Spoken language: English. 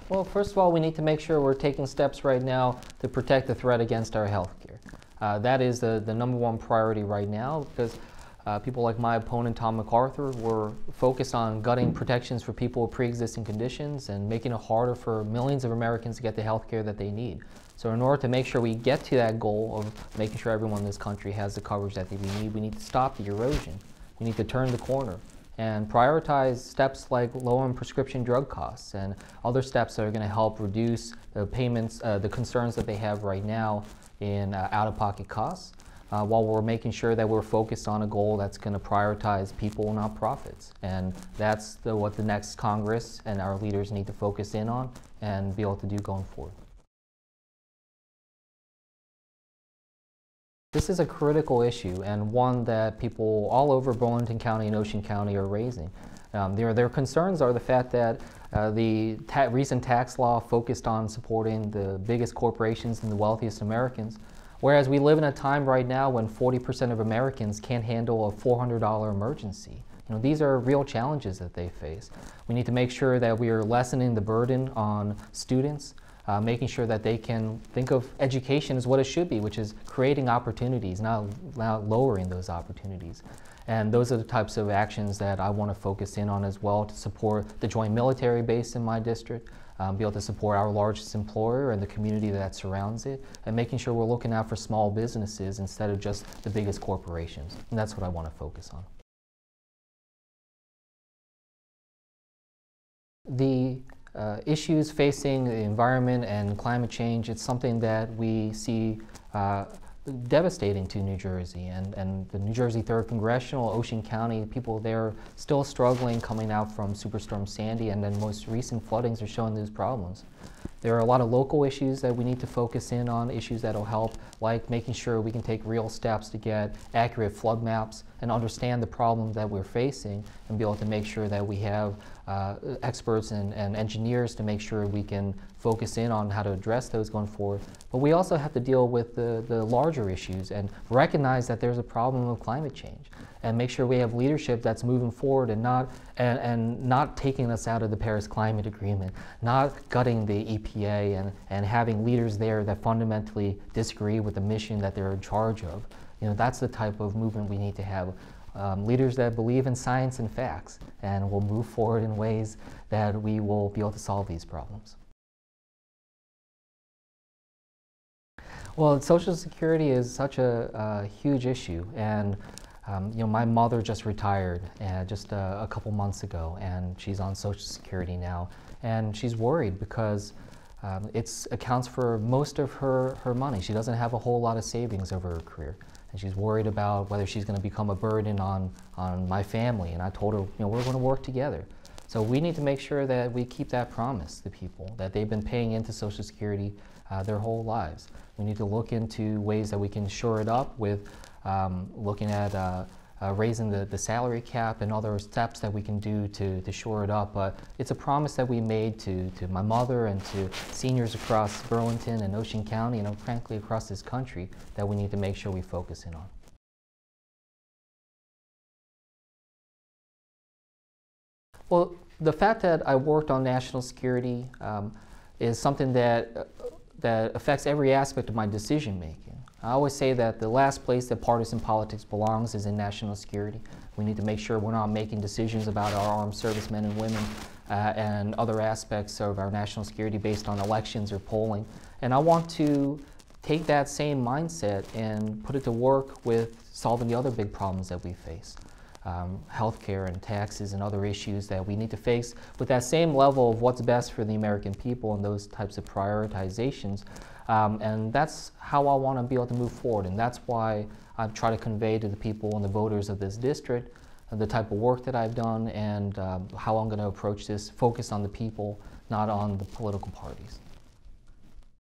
Well, first of all, we need to make sure we're taking steps right now to protect the threat against our health care. That is the number one priority right now, because people like my opponent, Tom MacArthur, were focused on gutting protections for people with pre-existing conditions and making it harder for millions of Americans to get the health care that they need. So in order to make sure we get to that goal of making sure everyone in this country has the coverage that they need, we need to stop the erosion. We need to turn the corner and prioritize steps like lowering prescription drug costs and other steps that are going to help reduce the payments, the concerns that they have right now in out-of-pocket costs, while we're making sure that we're focused on a goal that's going to prioritize people, not profits. And that's what the next Congress and our leaders need to focus in on and be able to do going forward. This is a critical issue and one that people all over Burlington County and Ocean County are raising. Their concerns are the fact that the recent tax law focused on supporting the biggest corporations and the wealthiest Americans, whereas we live in a time right now when 40% of Americans can't handle a $400 emergency. These are real challenges that they face. We need to make sure that we are lessening the burden on students, making sure that they can think of education as what it should be, which is creating opportunities, not lowering those opportunities. And those are the types of actions that I want to focus in on as well, to support the joint military base in my district, be able to support our largest employer and the community that surrounds it, and making sure we're looking out for small businesses instead of just the biggest corporations. And that's what I want to focus on. The issues facing the environment and climate change, it's something that we see devastating to New Jersey, and the New Jersey 3rd Congressional, Ocean County, people there still struggling coming out from Superstorm Sandy, and then most recent floodings are showing these problems. There are a lot of local issues that we need to focus in on, issues that will help, like making sure we can take real steps to get accurate flood maps and understand the problems that we're facing and be able to make sure that we have experts and engineers to make sure we can focus in on how to address those going forward. But we also have to deal with the larger issues and recognize that there's a problem of climate change and make sure we have leadership that's moving forward and not taking us out of the Paris Climate Agreement, not gutting the EPA and having leaders there that fundamentally disagree with the mission that they're in charge of. That's the type of movement we need to have. Leaders that believe in science and facts and will move forward in ways that we will be able to solve these problems. Well, Social Security is such a huge issue, and my mother just retired just a couple months ago, and she's on Social Security now, and she's worried because it accounts for most of her money. She doesn't have a whole lot of savings over her career, and she's worried about whether she's going to become a burden on my family. And I told her, we're going to work together. So we need to make sure that we keep that promise to people, that they've been paying into Social Security their whole lives. We need to look into ways that we can shore it up with looking at raising the salary cap and other steps that we can do to shore it up. But it's a promise that we made to my mother and to seniors across Burlington and Ocean County and frankly across this country that we need to make sure we focus in on. Well, the fact that I worked on national security is something that affects every aspect of my decision making. I always say that the last place that partisan politics belongs is in national security. We need to make sure we're not making decisions about our armed servicemen and women and other aspects of our national security based on elections or polling. And I want to take that same mindset and put it to work with solving the other big problems that we face. Healthcare and taxes and other issues that we need to face with that same level of what's best for the American people and those types of prioritizations. And that's how I want to be able to move forward, and that's why I try to convey to the people and the voters of this district the type of work that I've done and how I'm going to approach this, focus on the people, not on the political parties.